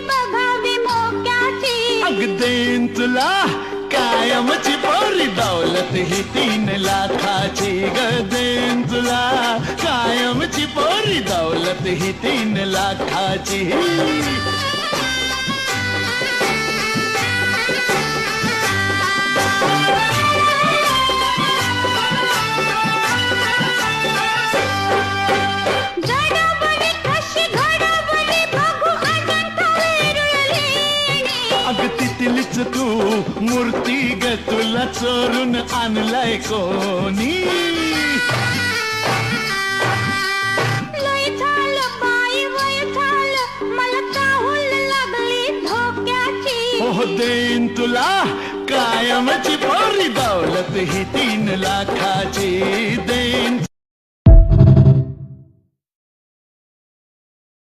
बघावी मोक्याची. अग देईन तुला कायमची पोरी दौलत ही 3 लाखाची. ग देईन तुला कायमची पोरी दौलत ही 3 लाखाची. जडबडी कशी घडबडी बघू अजंठा वेरूळ लेणी. अग तिथलीच तू मूर्ती ग तुला चोरून आणलाय कोणी. लय झालं बाई वय झालं मला चाहूल लागली धोक्याची. हो देईन तुला कायमची पोरी दौलत ही 3 लाखाची. देईन